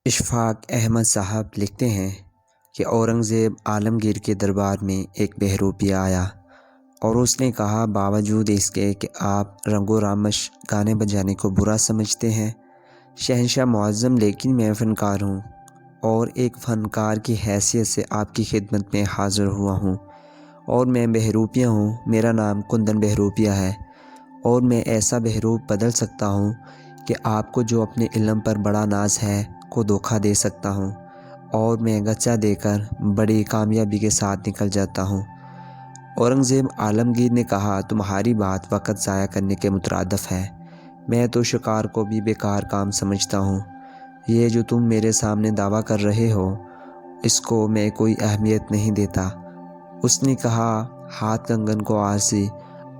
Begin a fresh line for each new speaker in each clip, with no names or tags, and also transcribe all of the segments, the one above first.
اشفاق احمد صاحب لکھتے ہیں کہ اورنگزیب عالمگیر کے دربار میں ایک بہروپیہ آیا اور اس نے کہا، باوجود اس کے کہ آپ رنگ و رامش گانے بجانے کو برا سمجھتے ہیں شہنشاہ معظم، لیکن میں فنکار ہوں اور ایک فنکار کی حیثیت سے آپ کی خدمت میں حاضر ہوا ہوں، اور میں بہروپیہ ہوں۔ میرا نام کندن بہروپیہ ہے اور میں ایسا بہروپ بدل سکتا ہوں کہ آپ کو جو اپنے علم پر بڑا ناز ہے کو دھوکہ دے سکتا ہوں، اور میں گچا دے کر بڑی کامیابی کے ساتھ نکل جاتا ہوں۔ اورنگزیب عالمگیر نے کہا، تمہاری بات وقت ضائع کرنے کے مترادف ہے۔ میں تو شکار کو بھی بیکار کام سمجھتا ہوں۔ یہ جو تم میرے سامنے دعویٰ کر رہے ہو اس کو میں کوئی اہمیت نہیں دیتا۔ اس نے کہا، ہاتھ کنگن کو عارضی،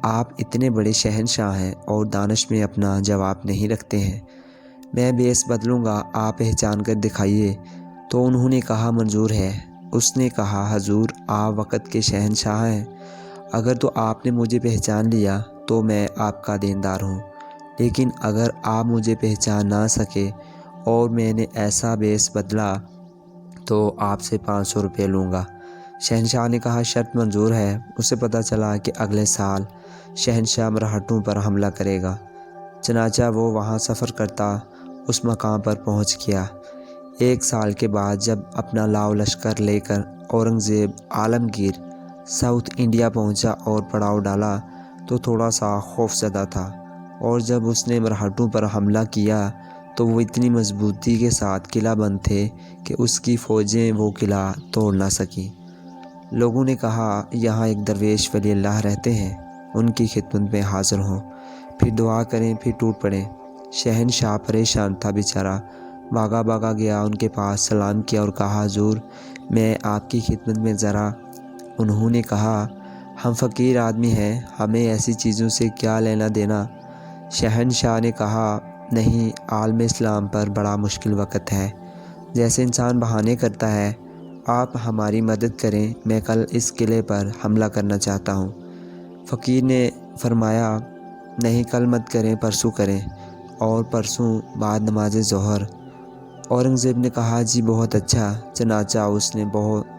آپ اتنے بڑے شہنشاہ ہیں اور دانش میں اپنا جواب نہیں رکھتے ہیں۔ میں بیس بدلوں گا، آپ پہچان کر دکھائیے۔ تو انہوں نے کہا، منظور ہے۔ اس نے کہا، حضور آپ وقت کے شہنشاہ ہیں، اگر تو آپ نے مجھے پہچان لیا تو میں آپ کا دیندار ہوں، لیکن اگر آپ مجھے پہچان نہ سکے اور میں نے ایسا بیس بدلا تو آپ سے 500 روپے لوں گا۔ شہنشاہ نے کہا، شرط منظور ہے۔ اسے پتہ چلا کہ اگلے سال شہنشاہ مرہٹوں پر حملہ کرے گا، چنانچہ وہ وہاں سفر کرتا اس مقام پر پہنچ گیا۔ 1 سال کے بعد جب اپنا لاؤ لشکر لے کر اورنگزیب عالمگیر ساؤتھ انڈیا پہنچا اور پڑاؤ ڈالا تو تھوڑا سا خوف زدہ تھا، اور جب اس نے مرہٹوں پر حملہ کیا تو وہ اتنی مضبوطی کے ساتھ قلعہ بند تھے کہ اس کی فوجیں وہ قلعہ توڑ نہ سکیں۔ لوگوں نے کہا، یہاں ایک درویش ولی اللہ رہتے ہیں، ان کی خدمت میں حاضر ہوں، پھر دعا کریں، پھر ٹوٹ پڑیں۔ شہنشاہ پریشان تھا بیچارہ، بھاگا بھاگا گیا ان کے پاس، سلام کیا اور کہا، حضور میں آپ کی خدمت میں ذرا۔ انہوں نے کہا، ہم فقیر آدمی ہیں، ہمیں ایسی چیزوں سے کیا لینا دینا۔ شہنشاہ نے کہا، نہیں، عالم اسلام پر بڑا مشکل وقت ہے، جیسے انسان بہانے کرتا ہے، آپ ہماری مدد کریں، میں کل اس قلعے پر حملہ کرنا چاہتا ہوں۔ فقیر نے فرمایا، نہیں، کل مت کریں، پرسوں کریں، اور پرسوں بعد نماز ظہر۔ اورنگزیب نے کہا، جی بہت اچھا۔ چنانچہ اس نے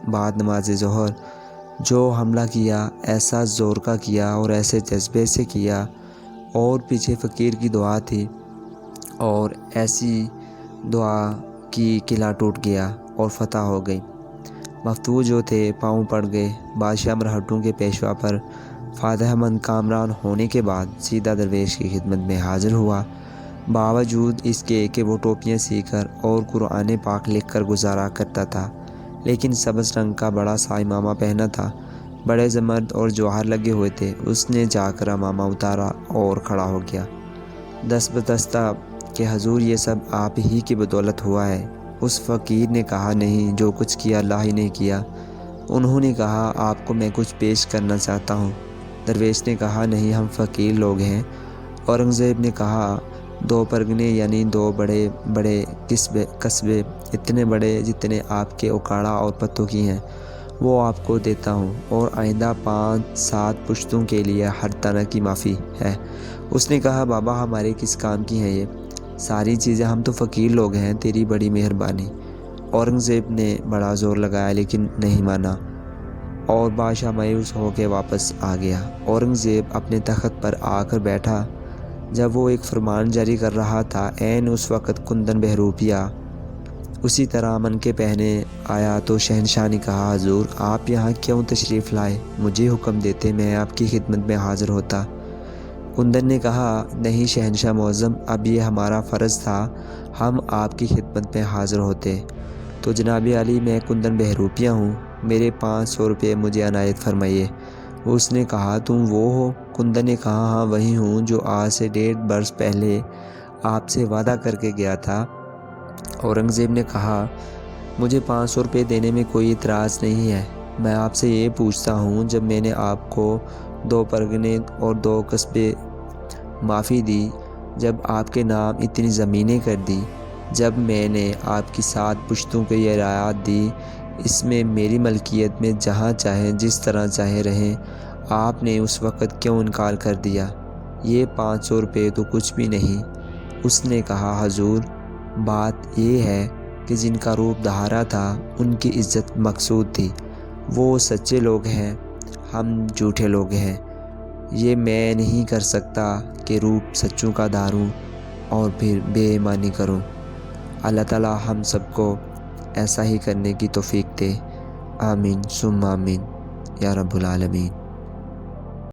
بعد نماز ظہر جو حملہ کیا، ایسا زور کا کیا اور ایسے جذبے سے کیا، اور پیچھے فقیر کی دعا تھی، اور ایسی دعا کی قلعہ ٹوٹ گیا اور فتح ہو گئی۔ مفتوح جو تھے پاؤں پڑ گئے۔ بادشاہ مرہٹوں کے پیشوا پر فاتح مند کامران ہونے کے بعد سیدھا درویش کی خدمت میں حاضر ہوا، باوجود اس کے کہ وہ ٹوپیاں سی کر اور قرآن پاک لکھ کر گزارا کرتا تھا، لیکن سبز رنگ کا بڑا سا امامہ پہنا تھا، بڑے زمرد اور جوہر لگے ہوئے تھے۔ اس نے جا کر امامہ اتارا اور کھڑا ہو گیا، دست بدستہ کہ حضور یہ سب آپ ہی کی بدولت ہوا ہے۔ اس فقیر نے کہا، نہیں، جو کچھ کیا اللہ ہی نے کیا۔ انہوں نے کہا، آپ کو میں کچھ پیش کرنا چاہتا ہوں۔ درویش نے کہا، نہیں، ہم فقیر لوگ ہیں۔ اورنگزیب نے کہا، 2 پرگنے یعنی 2 بڑے بڑے قصبے اتنے بڑے جتنے آپ کے اوکاڑا اور پتوں کی ہیں، وہ آپ کو دیتا ہوں، اور آئندہ 5-7 پشتوں کے لیے ہر طرح کی معافی ہے۔ اس نے کہا، بابا ہمارے کس کام کی ہیں یہ ساری چیزیں، ہم تو فقیر لوگ ہیں، تیری بڑی مہربانی۔ اورنگزیب نے بڑا زور لگایا لیکن نہیں مانا، اور بادشاہ مایوس ہو کے واپس آ گیا۔ اورنگزیب اپنے تخت پر آ کر بیٹھا۔ جب وہ ایک فرمان جاری کر رہا تھا، عین اس وقت کندن بہروپیہ اسی طرح من کے پہنے آیا تو شہنشاہ نے کہا، حضور آپ یہاں کیوں تشریف لائے؟ مجھے حکم دیتے، میں آپ کی خدمت میں حاضر ہوتا۔ کندن نے کہا، نہیں شہنشاہ معظم، اب یہ ہمارا فرض تھا، ہم آپ کی خدمت میں حاضر ہوتے۔ تو جناب عالی، میں کندن بہروپیہ ہوں، میرے 500 روپے مجھے عنایت فرمائیے۔ اس نے کہا، تم وہ ہو؟ کندن نے کہا، ہاں وہی ہوں جو آج سے 1.5 برس پہلے آپ سے وعدہ کر کے گیا تھا۔ اورنگزیب نے کہا، مجھے 500 روپے دینے میں کوئی اعتراض نہیں ہے، میں آپ سے یہ پوچھتا ہوں، جب میں نے آپ کو 2 پرگنے اور 2 قصبے معافی دی، جب آپ کے نام اتنی زمینیں کر دی، جب میں نے آپ کی 7 پشتوں کو یہ رعایت دی، اس میں میری ملکیت میں جہاں چاہیں جس طرح چاہیں رہیں، آپ نے اس وقت کیوں انکار کر دیا؟ یہ 500 روپے تو کچھ بھی نہیں۔ اس نے کہا، حضور بات یہ ہے کہ جن کا روپ دھارا تھا ان کی عزت مقصود تھی۔ وہ سچے لوگ ہیں، ہم جھوٹے لوگ ہیں۔ یہ میں نہیں کر سکتا کہ روپ سچوں کا دھاروں اور پھر بے ایمانی کروں۔ اللہ تعالیٰ ہم سب کو ایسا ہی کرنے کی توفیق دے۔ آمین ثم آمین یا رب العالمین۔